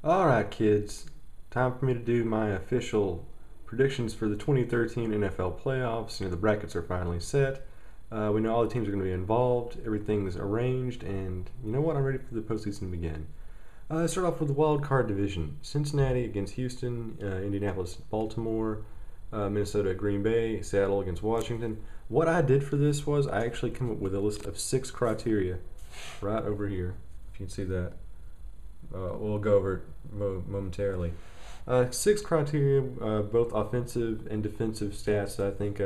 Alright, kids. Time for me to do my official predictions for the 2013 NFL playoffs. The brackets are finally set. We know all the teams are going to be involved. Everything's arranged, and you know what? I'm ready for the postseason to begin. Let's start off with the wild card division: Cincinnati against Houston, Indianapolis, Baltimore, Minnesota, Green Bay, Seattle against Washington. What I did for this was I actually came up with a list of 6 criteria right over here. If you can see that. We'll go over it momentarily. 6 criteria, both offensive and defensive stats that I think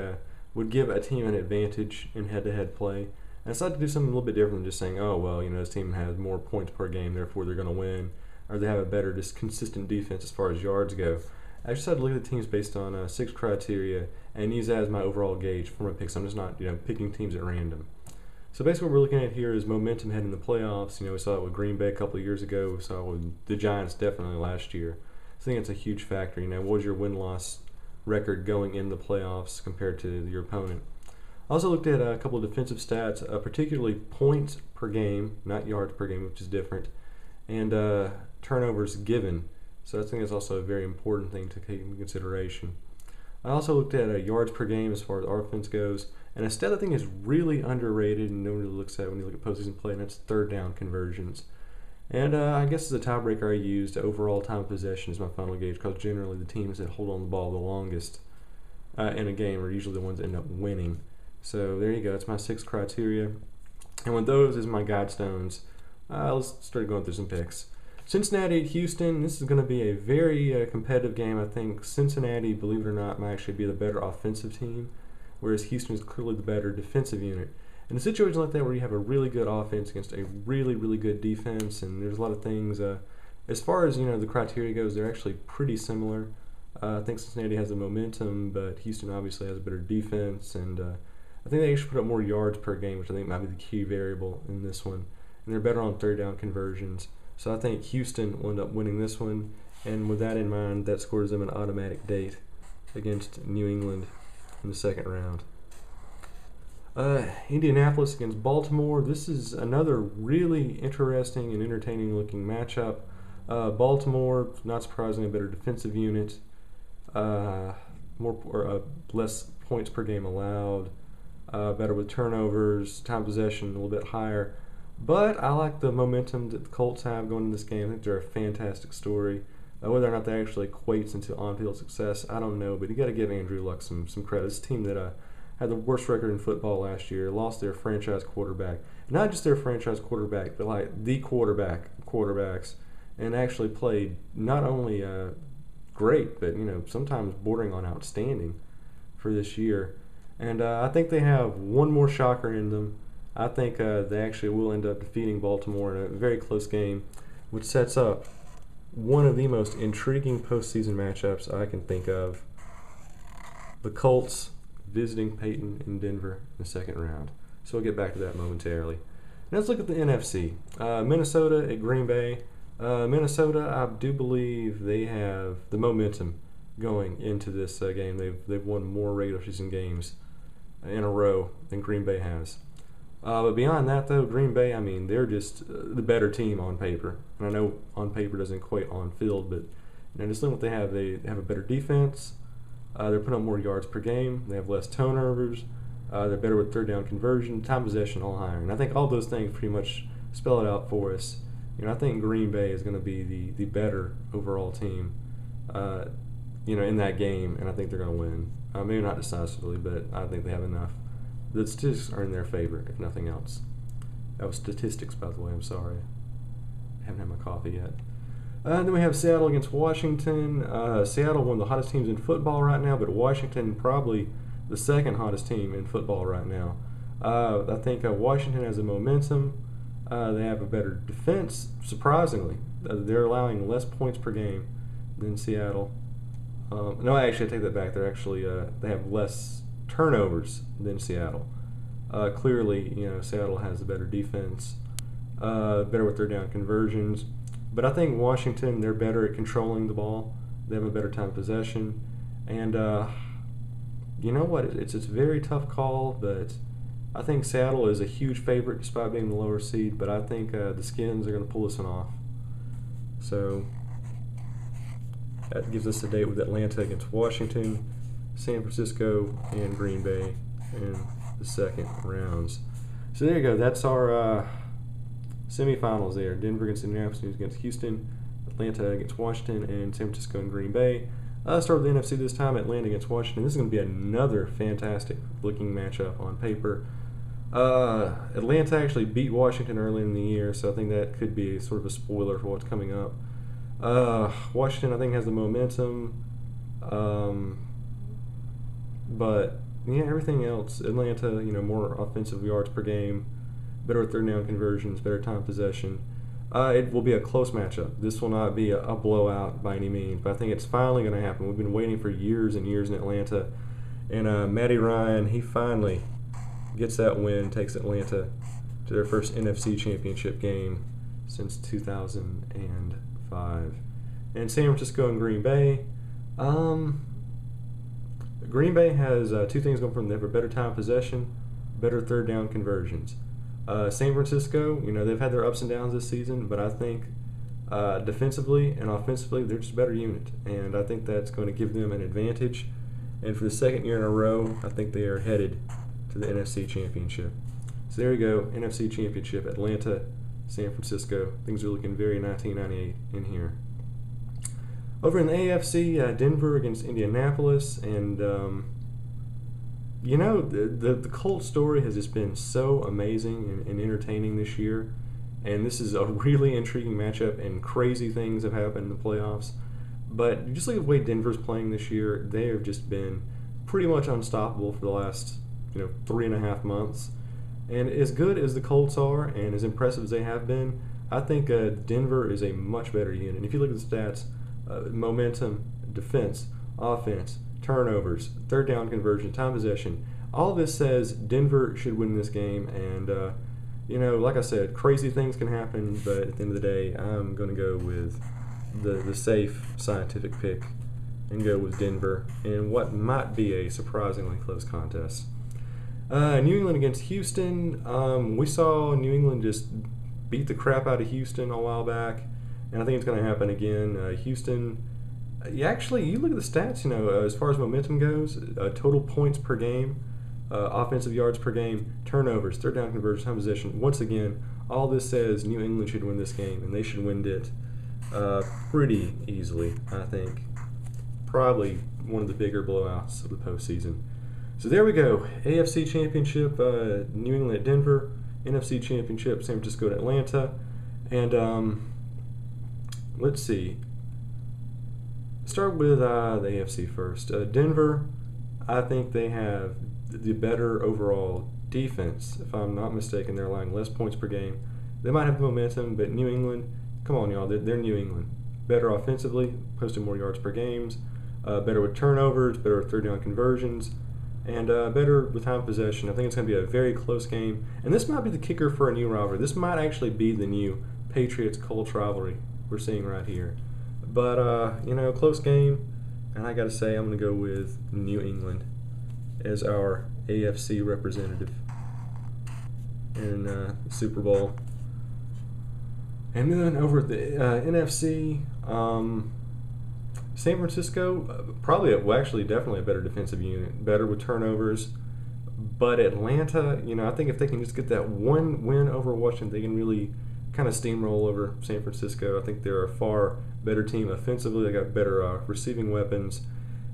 would give a team an advantage in head-to-head play. And I decided to do something a little bit different than just saying, oh, well, this team has more points per game, therefore they're going to win, or they have a better, just consistent defense as far as yards go. I just decided to look at the teams based on 6 criteria and use that as my overall gauge for my picks. I'm just not, picking teams at random. So basically what we're looking at here is momentum heading in the playoffs. We saw it with Green Bay a couple of years ago. We saw it with the Giants definitely last year. I think it's a huge factor. What was your win-loss record going in the playoffs compared to your opponent? I also looked at a couple of defensive stats, particularly points per game, not yards per game, which is different, and turnovers given. So I think that's also a very important thing to take into consideration. I also looked at yards per game as far as our offense goes, and a stat I think is really underrated and nobody looks at when you look at postseason play, and that's third down conversions. And I guess as a tiebreaker, I used overall time of possession as my final gauge, because generally the teams that hold on the ball the longest in a game are usually the ones that end up winning. So there you go. That's my 6 criteria. And with those as my guidestones, let's start going through some picks. Cincinnati at Houston, this is going to be a very competitive game. I think Cincinnati, believe it or not, might actually be the better offensive team, whereas Houston is clearly the better defensive unit. In a situation like that where you have a really good offense against a really, really good defense, and there's a lot of things, as far as the criteria goes, they're actually pretty similar. I think Cincinnati has the momentum, but Houston obviously has a better defense, and I think they actually put up more yards per game, which I think might be the key variable in this one. And they're better on third down conversions. So I think Houston will end up winning this one, and with that in mind, that scores them an automatic date against New England in the second round. Indianapolis against Baltimore. This is another really interesting and entertaining looking matchup. Baltimore, not surprisingly, a better defensive unit, less points per game allowed, better with turnovers, time possession a little bit higher. But I like the momentum that the Colts have going into this game. I think they're a fantastic story. Whether or not that actually equates into on-field success, I don't know. But you got to give Andrew Luck some credit. This team that had the worst record in football last year, lost their franchise quarterback. Not just their franchise quarterback, but like the quarterbacks, and actually played not only great, but sometimes bordering on outstanding for this year. And I think they have one more shocker in them. I think they actually will end up defeating Baltimore in a very close game, which sets up one of the most intriguing postseason matchups I can think of. The Colts visiting Peyton in Denver in the second round. So we'll get back to that momentarily. Now let's look at the NFC. Minnesota at Green Bay. Minnesota, I do believe they have the momentum going into this game. They've won more regular season games in a row than Green Bay has. But beyond that, though, Green Bay, they're just the better team on paper. And I know on paper doesn't equate on field, but just look what they have. They have a better defense. They're putting up more yards per game. They have less turnovers. They're better with third down conversion, time possession, all higher. And I think all those things pretty much spell it out for us. I think Green Bay is going to be the better overall team, in that game, and I think they're going to win. Maybe not decisively, but I think they have enough. The statistics are in their favor, if nothing else. That was statistics, by the way. I'm sorry. I haven't had my coffee yet. Then we have Seattle against Washington. Seattle, one of the hottest teams in football right now, but Washington probably the second hottest team in football right now. I think Washington has a momentum. They have a better defense, surprisingly. They're allowing less points per game than Seattle. No, actually, I take that back. They have less turnovers than Seattle. Clearly, Seattle has a better defense, better with third down conversions. But I think Washington, they're better at controlling the ball. They have a better time possession. And you know what? It's a very tough call, but I think Seattle is a huge favorite despite being the lower seed. But I think the Skins are going to pull this one off. So That gives us a date with Atlanta against Washington, San Francisco, and Green Bay in the second rounds. So there you go. That's our semifinals there. Denver against Indianapolis against Houston, Atlanta against Washington, and San Francisco and Green Bay. Start with the NFC this time, Atlanta against Washington. This is going to be another fantastic looking matchup on paper. Atlanta actually beat Washington early in the year, so I think that could be sort of a spoiler for what's coming up. Washington, I think, has the momentum, but yeah, everything else, Atlanta, more offensive yards per game, better third down conversions, better time possession. It will be a close matchup. This will not be a blowout by any means, but I think it's finally going to happen. We've been waiting for years and years in Atlanta, and Matty Ryan, he finally gets that win, takes Atlanta to their first NFC Championship game since 2005. And San Francisco and Green Bay. Green Bay has two things going for them. They have a better time possession, better third down conversions. San Francisco, they've had their ups and downs this season, but I think defensively and offensively, they're just a better unit, and I think that's going to give them an advantage. And for the second year in a row, I think they are headed to the NFC Championship. So there you go, NFC Championship, Atlanta, San Francisco. Things are looking very 1998 in here. Over in the AFC, Denver against Indianapolis, and the Colts story has just been so amazing and entertaining this year, and this is a really intriguing matchup, and crazy things have happened in the playoffs. But just look at the way Denver's playing this year. They have just been pretty much unstoppable for the last 3.5 months. And as good as the Colts are, and as impressive as they have been, I think Denver is a much better unit. And if you look at the stats, momentum, defense, offense, turnovers, third down conversion, time possession, all this says Denver should win this game. And like I said, crazy things can happen, but at the end of the day, I'm going to go with the safe scientific pick and go with Denver in what might be a surprisingly close contest. New England against Houston. We saw New England just beat the crap out of Houston a while back, and I think it's going to happen again. Houston, you look at the stats, as far as momentum goes, total points per game, offensive yards per game, turnovers, third down conversion, time possession. Once again, all this says New England should win this game, and they should win it pretty easily, I think. Probably one of the bigger blowouts of the postseason. So there we go. AFC Championship, New England at Denver. NFC Championship, San Francisco at Atlanta. And let's see. Start with the AFC first. Denver, I think they have the better overall defense. If I'm not mistaken, they're allowing less points per game. They might have the momentum, but New England, come on, y'all, they're New England. Better offensively, posting more yards per games, better with turnovers, better with third down conversions, and better with time possession. I think it's going to be a very close game. And this might be the kicker for a new rivalry. This might actually be the new Patriots-Colts rivalry we're seeing right here. But, close game. And I got to say, I'm going to go with New England as our AFC representative in the Super Bowl. And then over at the NFC, San Francisco, definitely a better defensive unit, better with turnovers. But Atlanta, I think if they can just get that one win over Washington, they can really kind of steamroll over San Francisco. I think they're a far better team offensively. They got better receiving weapons.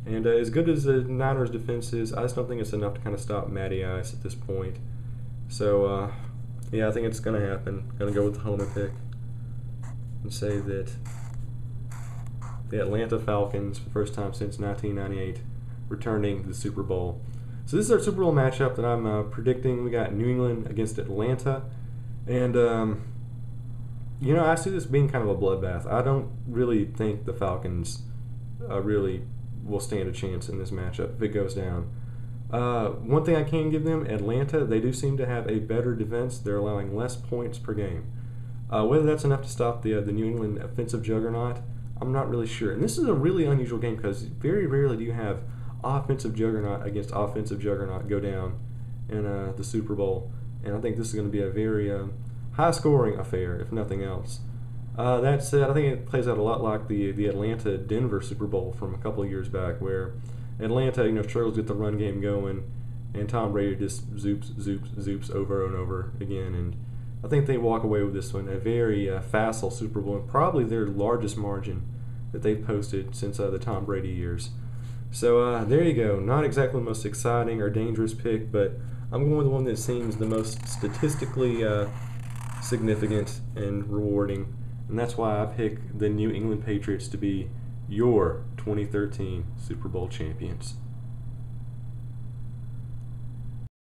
And as good as the Niners' defense is, I just don't think it's enough to kind of stop Matty Ice at this point. So, I think it's going to happen. Going to go with the Homer pick and say that the Atlanta Falcons, for the first time since 1998, returning to the Super Bowl. So this is our Super Bowl matchup that I'm predicting. We got New England against Atlanta. And, I see this being kind of a bloodbath. I don't really think the Falcons really will stand a chance in this matchup if it goes down. One thing I can give them, Atlanta, they do seem to have a better defense. They're allowing less points per game. Whether that's enough to stop the New England offensive juggernaut, I'm not really sure. And this is a really unusual game because very rarely do you have offensive juggernaut against offensive juggernaut go down in the Super Bowl. And I think this is going to be a very high-scoring affair, if nothing else. That said, I think it plays out a lot like the Atlanta-Denver Super Bowl from a couple of years back, where Atlanta, struggles to get the run game going, and Tom Brady just zoops over and over again. And I think they walk away with this one, a very facile Super Bowl, and probably their largest margin that they've posted since the Tom Brady years. So there you go. Not exactly the most exciting or dangerous pick, but I'm going with the one that seems the most statistically significant and rewarding, and that's why I pick the New England Patriots to be your 2013 Super Bowl champions.